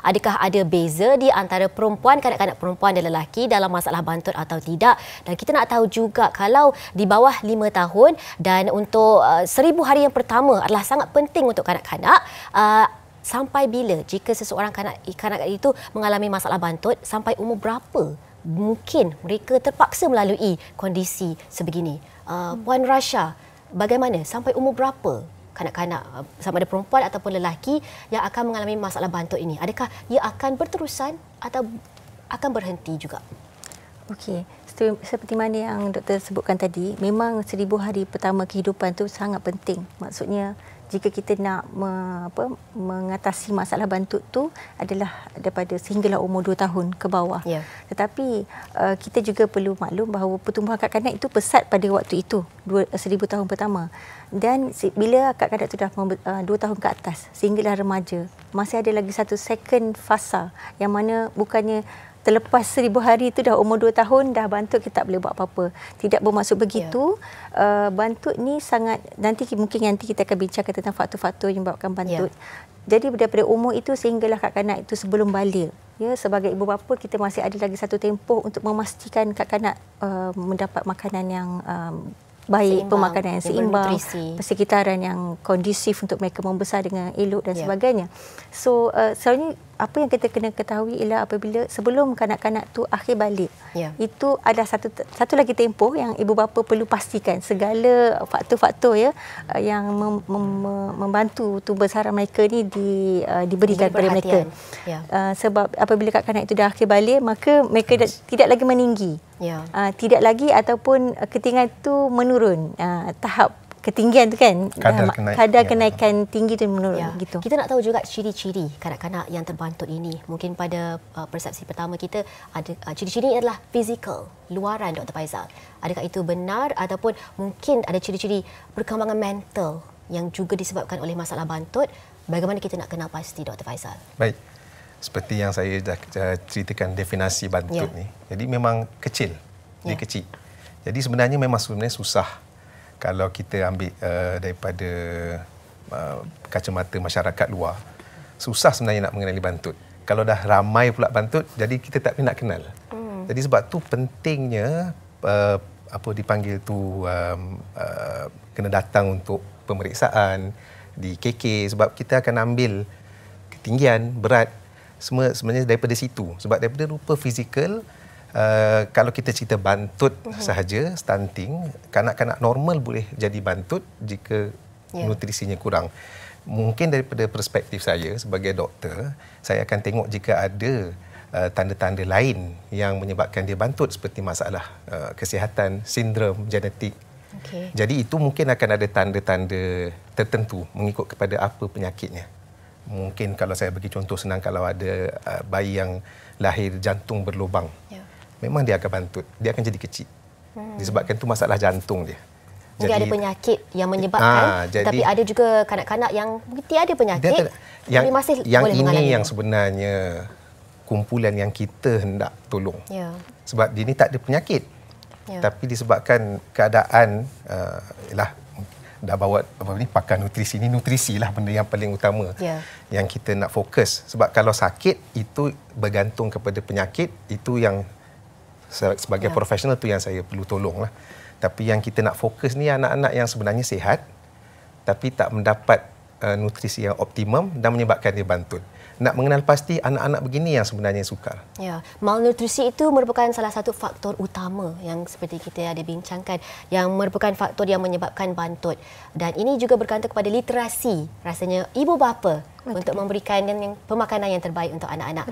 adakah ada beza di antara perempuan, kanak-kanak perempuan dan lelaki dalam masalah bantut atau tidak? Dan kita nak tahu juga kalau di bawah 5 tahun dan untuk 1000 hari yang pertama adalah sangat penting untuk kanak-kanak. Sampai bila jika seseorang kanak-kanak itu mengalami masalah bantut, sampai umur berapa mungkin mereka terpaksa melalui kondisi sebegini? Puan Rasha, bagaimana sampai umur berapa kanak-kanak, sama ada perempuan ataupun lelaki yang akan mengalami masalah bantut ini? Adakah ia akan berterusan atau akan berhenti juga? Okey, seperti mana yang doktor sebutkan tadi, memang 1000 hari pertama kehidupan tu sangat penting. Maksudnya jika kita nak mengatasi masalah bantut tu adalah daripada sehinggalah umur 2 tahun ke bawah. Yeah. Tetapi kita juga perlu maklum bahawa pertumbuhan kanak-kanak itu pesat pada waktu itu, 1000 tahun pertama. Dan bila kanak-kanak itu dah 2 tahun ke atas sehinggalah remaja, masih ada lagi satu second fasa yang mana bukannya terlepas 1000 hari itu dah umur 2 tahun dah bantut, kita tak boleh buat apa-apa. Tidak bermaksud begitu. Bantut ni sangat, mungkin nanti kita akan bincangkan tentang faktor-faktor yang menyebabkan bantut. Jadi daripada umur itu sehinggalah kanak-kanak itu sebelum balik. Ya, sebagai ibu bapa kita masih ada lagi satu tempoh untuk memastikan kanak-kanak mendapat makanan yang baik, pemakanan yang seimbang, persekitaran yang kondusif untuk mereka membesar dengan elok dan sebagainya. So, selalunya apa yang kita kena ketahui ialah apabila sebelum kanak-kanak tu akhir balik, itu ada satu lagi tempoh yang ibu bapa perlu pastikan segala faktor-faktor yang membantu tumbuh besaran mereka ni diberikan kepada mereka. Sebab apabila kanak-kanak itu dah akhir balik, maka mereka tidak lagi meninggi. Tidak lagi ataupun ketinggian itu menurun. Tahap ketinggian tu kan, kadar kenaikan tinggi tu menurun. Gitu. Kita nak tahu juga ciri-ciri kanak-kanak yang terbantut ini. Mungkin pada persepsi pertama kita ada ciri-ciri adalah fizikal, luaran, Dr. Faizal. Adakah itu benar ataupun mungkin ada ciri-ciri perkembangan mental yang juga disebabkan oleh masalah bantut? Bagaimana kita nak kenal pasti, Dr. Faizal? Baik. Seperti yang saya dah ceritakan definisi bantut ni. Jadi memang kecil. Dia kecil. Jadi sebenarnya susah kalau kita ambil daripada kacamata masyarakat luar. Susah sebenarnya nak mengenali bantut. Kalau dah ramai pula bantut, jadi kita tak nak kenal. Jadi sebab tu pentingnya dipanggil tu kena datang untuk pemeriksaan di KK, sebab kita akan ambil ketinggian, berat, semua sebenarnya daripada situ. Sebab daripada rupa fizikal, kalau kita cerita bantut sahaja, stunting, kanak-kanak normal boleh jadi bantut jika nutrisinya kurang. Mungkin daripada perspektif saya sebagai doktor, saya akan tengok jika ada tanda-tanda lain yang menyebabkan dia bantut, seperti masalah kesihatan, sindrom genetik. Jadi itu mungkin akan ada tanda-tanda tertentu mengikut kepada apa penyakitnya. Mungkin kalau saya bagi contoh senang, kalau ada bayi yang lahir jantung berlubang, memang dia akan bantut, dia akan jadi kecil. Disebabkan itu masalah jantung dia. Mungkin ada penyakit yang menyebabkan, tapi ada juga kanak-kanak yang tiada penyakit, tapi masih boleh mengalami. Ini yang sebenarnya kumpulan yang kita hendak tolong. Sebab dia ni tak ada penyakit. Tapi disebabkan keadaan dah bawa pakar nutrisi ni, nutrisi lah benda yang paling utama yang kita nak fokus. Sebab kalau sakit itu bergantung kepada penyakit, itu yang sebagai profesional tu yang saya perlu tolong lah. Tapi yang kita nak fokus ni anak-anak yang sebenarnya sihat tapi tak mendapat nutrisi yang optimum dan menyebabkan dia bantut. Nak mengenal pasti anak-anak begini yang sebenarnya sukar. Malnutrisi itu merupakan salah satu faktor utama yang seperti kita ada bincangkan, yang merupakan faktor yang menyebabkan bantut. Dan ini juga bergantung kepada literasi rasanya ibu bapa untuk memberikan pemakanan yang terbaik untuk anak-anak.